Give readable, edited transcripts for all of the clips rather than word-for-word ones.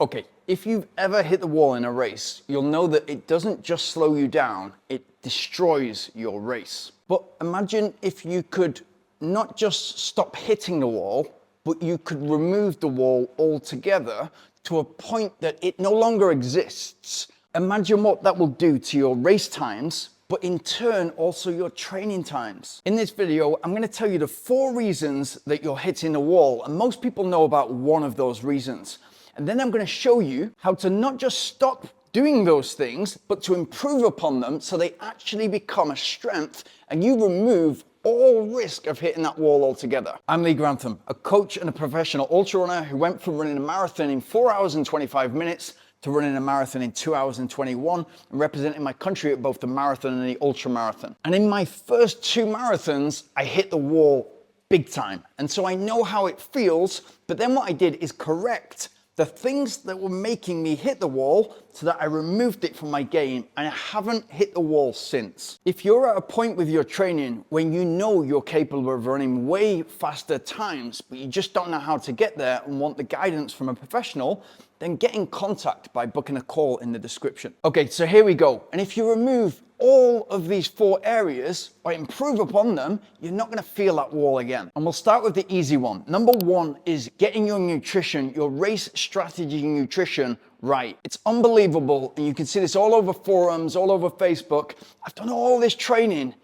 Okay, if you've ever hit the wall in a race, you'll know that it doesn't just slow you down, it destroys your race. But imagine if you could not just stop hitting the wall, but you could remove the wall altogether to a point that it no longer exists. Imagine what that will do to your race times, but in turn also your training times. In this video, I'm going to tell you the 4 reasons that you're hitting the wall, and most people know about one of those reasons. And then I'm going to show you how to not just stop doing those things, but to improve upon them so they actually become a strength and you remove all risk of hitting that wall altogether. I'm Lee Grantham, a coach and a professional ultra runner who went from running a marathon in 4 hours and 25 minutes to running a marathon in 2 hours and 21 and representing my country at both the marathon and the ultra marathon. And in my first 2 marathons, I hit the wall big time. And so I know how it feels, but then what I did is correct the things that were making me hit the wall so that I removed it from my game, and I haven't hit the wall since. If you're at a point with your training when you know you're capable of running way faster times, but you just don't know how to get there and want the guidance from a professional, then get in contact by booking a call in the description. Okay, so here we go. And if you remove all of these 4 areas, or improve upon them, you're not gonna feel that wall again. And we'll start with the easy one. Number 1 is getting your nutrition, your race strategy nutrition right. It's unbelievable, and you can see this all over forums, all over Facebook. I've done all this training,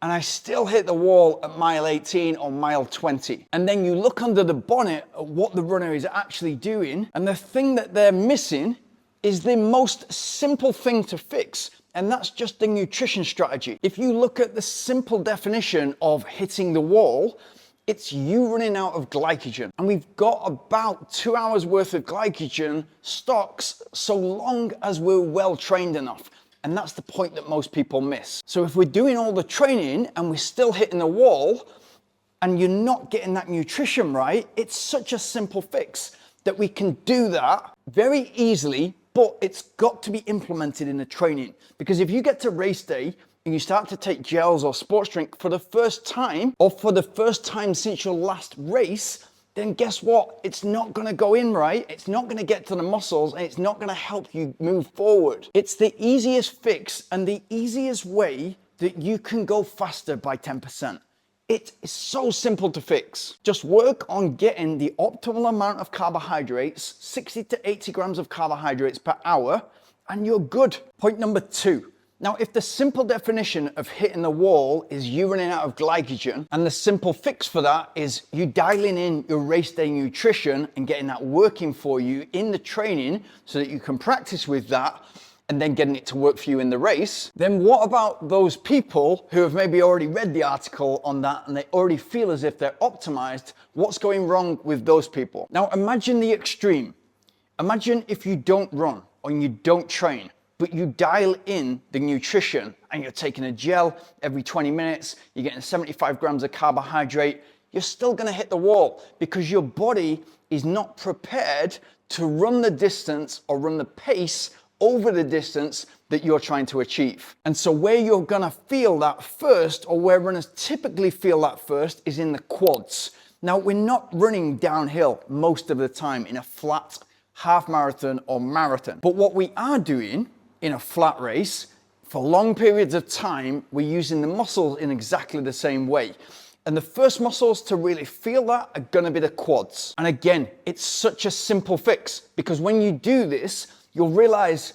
and I still hit the wall at mile 18 or mile 20. And then you look under the bonnet at what the runner is actually doing, and the thing that they're missing is the most simple thing to fix, and that's just the nutrition strategy. If you look at the simple definition of hitting the wall, it's you running out of glycogen. And we've got about 2 hours worth of glycogen stocks so long as we're well trained enough. And that's the point that most people miss. So if we're doing all the training and we're still hitting the wall and you're not getting that nutrition right, it's such a simple fix that we can do that very easily, but it's got to be implemented in the training. Because if you get to race day and you start to take gels or sports drink for the first time, or for the first time since your last race, then guess what? It's not gonna go in right, it's not gonna get to the muscles, and it's not gonna help you move forward. It's the easiest fix and the easiest way that you can go faster by 10%. It is so simple to fix. Just work on getting the optimal amount of carbohydrates, 60 to 80 grams of carbohydrates per hour, and you're good. Point number 2. Now, if the simple definition of hitting the wall is you running out of glycogen, and the simple fix for that is you dialing in your race day nutrition and getting that working for you in the training so that you can practice with that and then getting it to work for you in the race, then what about those people who have maybe already read the article on that and they already feel as if they're optimized? What's going wrong with those people? Now, imagine the extreme. Imagine if you don't run or you don't train, but you dial in the nutrition and you're taking a gel every 20 minutes, you're getting 75 grams of carbohydrate, you're still gonna hit the wall because your body is not prepared to run the distance or run the pace over the distance that you're trying to achieve. And so where you're gonna feel that first, or where runners typically feel that first, is in the quads. Now, we're not running downhill most of the time in a flat half marathon or marathon, but what we are doing in a flat race, for long periods of time, we're using the muscles in exactly the same way. And the first muscles to really feel that are gonna be the quads. And again, it's such a simple fix, because when you do this, you'll realize,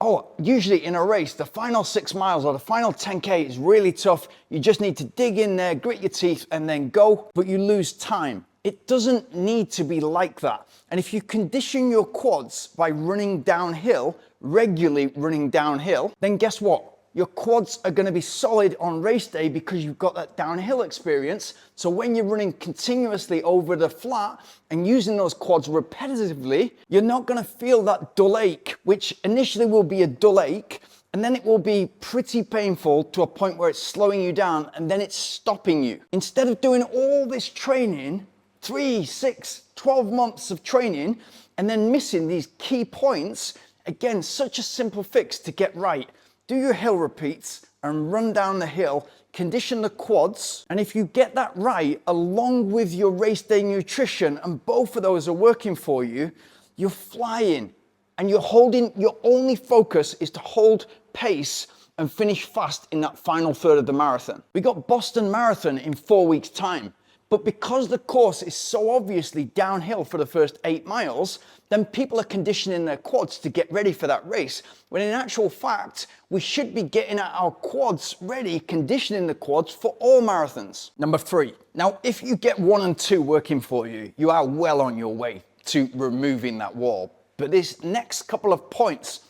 oh, usually in a race, the final 6 miles or the final 10K is really tough. You just need to dig in there, grit your teeth, and then go, but you lose time. It doesn't need to be like that. And if you condition your quads by running downhill, regularly running downhill, then guess what? Your quads are gonna be solid on race day because you've got that downhill experience. So when you're running continuously over the flat and using those quads repetitively, you're not gonna feel that dull ache, which initially will be a dull ache, and then it will be pretty painful to a point where it's slowing you down and then it's stopping you. Instead of doing all this training, 3, 6, 12 months of training, and then missing these key points, again, such a simple fix to get right. Do your hill repeats and run down the hill, condition the quads, and if you get that right, along with your race day nutrition, and both of those are working for you, you're flying, and your only focus is to hold pace and finish fast in that final third of the marathon. We got Boston Marathon in 4 weeks' time, but because the course is so obviously downhill for the first 8 miles, then people are conditioning their quads to get ready for that race, when in actual fact, we should be getting our quads ready, conditioning the quads for all marathons. Number 3, now if you get 1 and 2 working for you, you are well on your way to removing that wall. But this next couple of points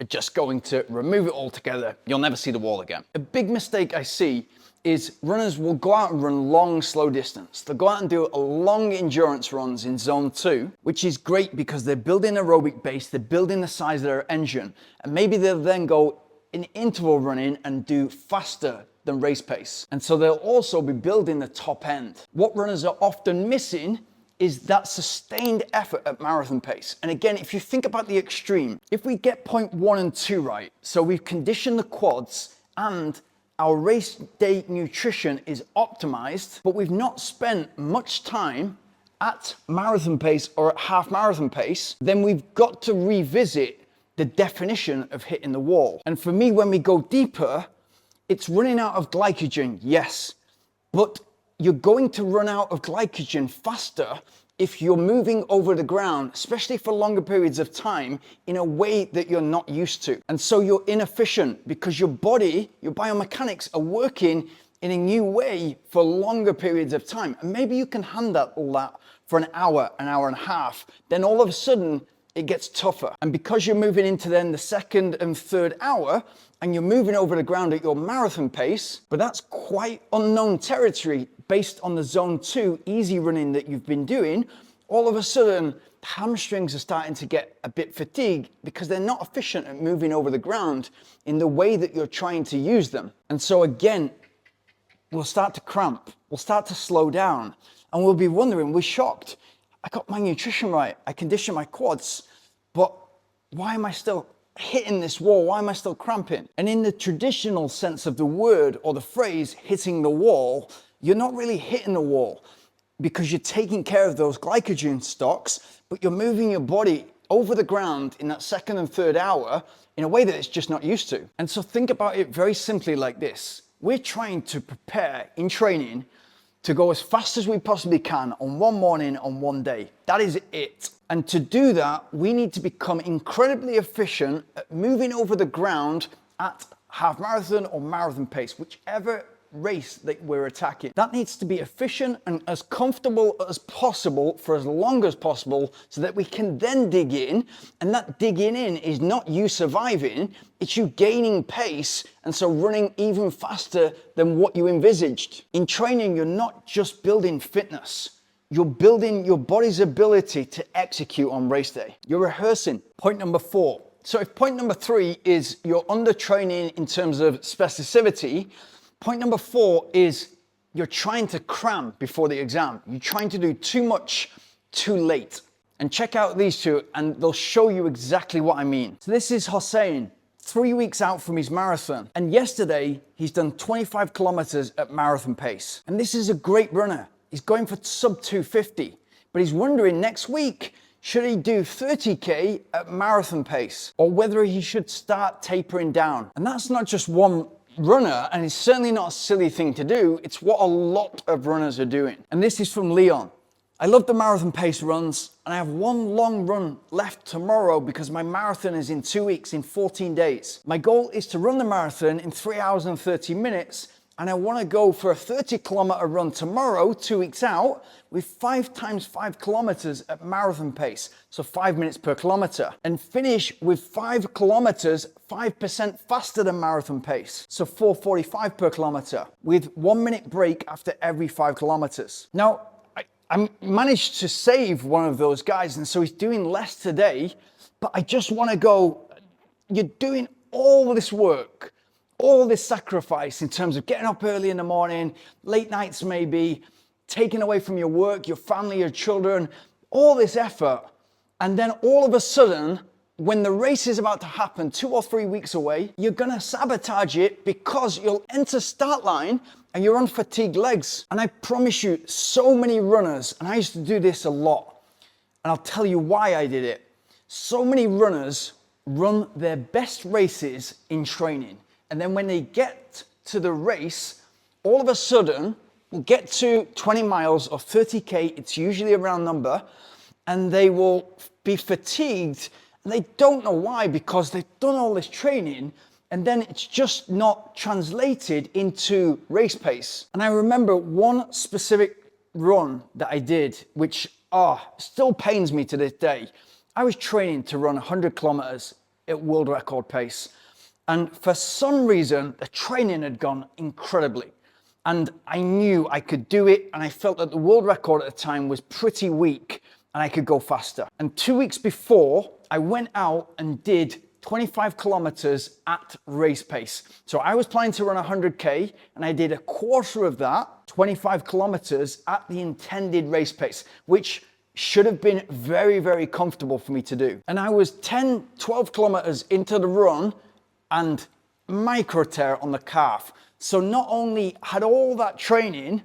are just going to remove it altogether. You'll never see the wall again. A big mistake I see is runners will go out and run long, slow distance. They'll go out and do a long endurance runs in zone 2, which is great because they're building aerobic base, they're building the size of their engine, and maybe they'll then go in interval running and do faster than race pace. And so they'll also be building the top end. What runners are often missing is that sustained effort at marathon pace. And again, if you think about the extreme, if we get point 1 and 2 right, so we've conditioned the quads and our race day nutrition is optimized, but we've not spent much time at marathon pace or at half marathon pace, then we've got to revisit the definition of hitting the wall. And for me, when we go deeper, it's running out of glycogen, yes, but you're going to run out of glycogen faster if you're moving over the ground, especially for longer periods of time, in a way that you're not used to. And so you're inefficient because your body, your biomechanics are working in a new way for longer periods of time. And maybe you can handle all that for an hour and a half. Then all of a sudden, it gets tougher. And because you're moving into then the second and third hour, and you're moving over the ground at your marathon pace, but that's quite unknown territory based on the zone 2 easy running that you've been doing, all of a sudden, hamstrings are starting to get a bit fatigued because they're not efficient at moving over the ground in the way that you're trying to use them. And so again, we'll start to cramp, we'll start to slow down, and we'll be wondering, we're shocked. I got my nutrition right, I conditioned my quads, but why am I still hitting this wall? Why am I still cramping? And in the traditional sense of the word or the phrase hitting the wall, you're not really hitting the wall because you're taking care of those glycogen stocks, but you're moving your body over the ground in that second and third hour in a way that it's just not used to. And so think about it very simply like this. We're trying to prepare in training to go as fast as we possibly can on one morning, on one day. That is it. And to do that, we need to become incredibly efficient at moving over the ground at half marathon or marathon pace, whichever race that we're attacking. That needs to be efficient and as comfortable as possible for as long as possible so that we can then dig in. And that digging in is not you surviving, it's you gaining pace and so running even faster than what you envisaged. In training, you're not just building fitness. You're building your body's ability to execute on race day. You're rehearsing. Point number 4. So if point number 3 is you're under training in terms of specificity, point number 4 is you're trying to cram before the exam. You're trying to do too much too late. And check out these two and they'll show you exactly what I mean. So this is Hossein, 3 weeks out from his marathon. And yesterday, he's done 25 kilometers at marathon pace. And this is a great runner. He's going for sub 250, but he's wondering next week, should he do 30K at marathon pace or whether he should start tapering down? And that's not just one runner, and it's certainly not a silly thing to do. It's what a lot of runners are doing. And this is from Leon. I love the marathon pace runs, and I have one long run left tomorrow because my marathon is in 2 weeks, in 14 days. My goal is to run the marathon in 3 hours and 30 minutes, and I want to go for a 30-kilometer run tomorrow, 2 weeks out, with 5 times 5 kilometers at marathon pace, so 5 minutes per kilometer, and finish with 5 kilometers 5% faster than marathon pace, so 4:45 per kilometer, with 1 minute break after every 5 kilometers. Now, I managed to save one of those guys, and so he's doing less today, but I just want to go, you're doing all this work, all this sacrifice in terms of getting up early in the morning, late nights maybe, taking away from your work, your family, your children, all this effort. And then all of a sudden, when the race is about to happen 2 or 3 weeks away, you're gonna sabotage it because you'll enter start line and you're on fatigued legs. And I promise you, so many runners, and I used to do this a lot, and I'll tell you why I did it. So many runners run their best races in training. And then when they get to the race, all of a sudden, we'll get to 20 miles or 30K, it's usually a round number, and they will be fatigued. And they don't know why, because they've done all this training, and then it's just not translated into race pace. And I remember one specific run that I did, which still pains me to this day. I was training to run 100 kilometers at world record pace. And for some reason, the training had gone incredibly. And I knew I could do it. And I felt that the world record at the time was pretty weak and I could go faster. And 2 weeks before, I went out and did 25 kilometers at race pace. So I was planning to run 100K and I did a quarter of that, 25 kilometers at the intended race pace, which should have been very, very comfortable for me to do. And I was 10, 12 kilometers into the run and micro tear on the calf. So not only had all that training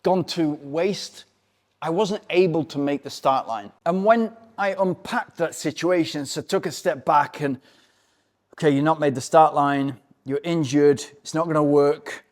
gone to waste, I wasn't able to make the start line. And when I unpacked that situation, so took a step back and, okay, you're not made the start line, you're injured, it's not gonna work.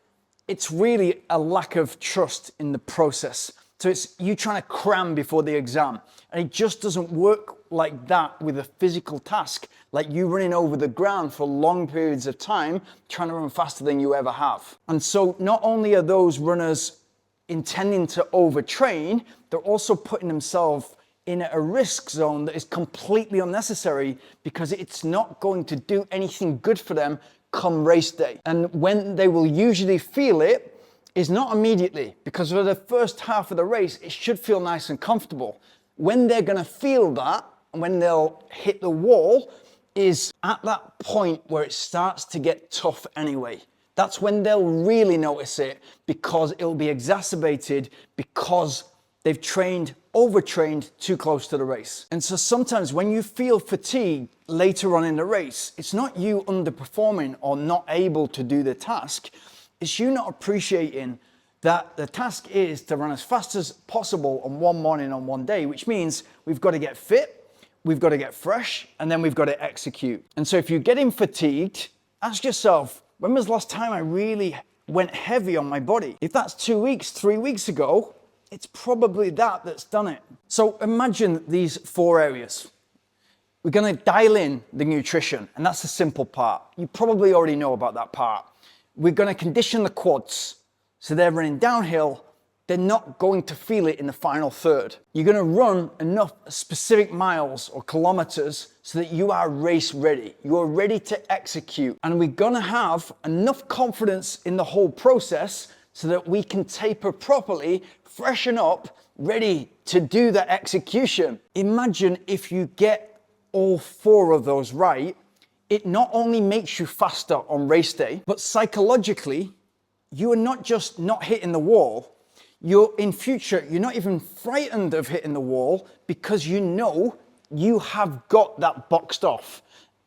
It's really a lack of trust in the process. So it's you trying to cram before the exam. And it just doesn't work like that with a physical task, like you running over the ground for long periods of time, trying to run faster than you ever have. And so not only are those runners intending to overtrain, they're also putting themselves in a risk zone that is completely unnecessary because it's not going to do anything good for them come race day. And when they will usually feel it is not immediately, because for the first half of the race, it should feel nice and comfortable. When they're gonna feel that, and when they'll hit the wall, is at that point where it starts to get tough anyway. That's when they'll really notice it, because it'll be exacerbated because they've overtrained too close to the race. And so sometimes when you feel fatigue later on in the race, it's not you underperforming or not able to do the task, it's you not appreciating that the task is to run as fast as possible on one morning on one day, which means we've got to get fit, we've got to get fresh, and then we've got to execute. And so if you're getting fatigued, ask yourself, when was the last time I really went heavy on my body? If that's 2 weeks, 3 weeks ago, it's probably that's done it. So imagine these 4 areas. We're going to dial in the nutrition, and that's the simple part. You probably already know about that part. We're going to condition the quads so they're running downhill. They're not going to feel it in the final third. You're going to run enough specific miles or kilometers so that you are race ready. You're ready to execute. And we're going to have enough confidence in the whole process so that we can taper properly, freshen up, ready to do that execution. Imagine if you get all 4 of those right, it not only makes you faster on race day, but psychologically, you are not just not hitting the wall, you're not even frightened of hitting the wall because you know you have got that boxed off.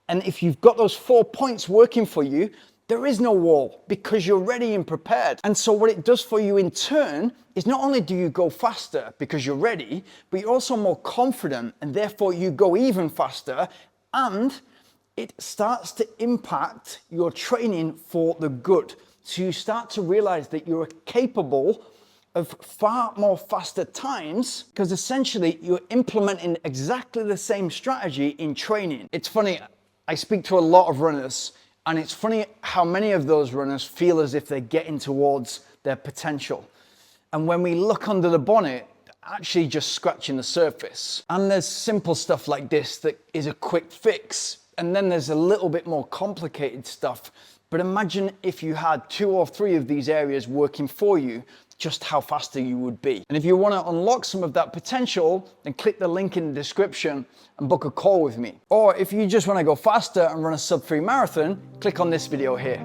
And if you've got those 4 points working for you, there is no wall because you're ready and prepared. And so what it does for you in turn is not only do you go faster because you're ready, but you're also more confident and therefore you go even faster, and it starts to impact your training for the good. So you start to realize that you're capable of far more faster times because essentially you're implementing exactly the same strategy in training. It's funny, I speak to a lot of runners, and it's funny how many of those runners feel as if they're getting towards their potential. And when we look under the bonnet, actually just scratching the surface. And there's simple stuff like this that is a quick fix. And then there's a little bit more complicated stuff. But imagine if you had 2 or 3 of these areas working for you, just how faster you would be. And if you want to unlock some of that potential, then click the link in the description and book a call with me. Or if you just want to go faster and run a sub-3 marathon, click on this video here.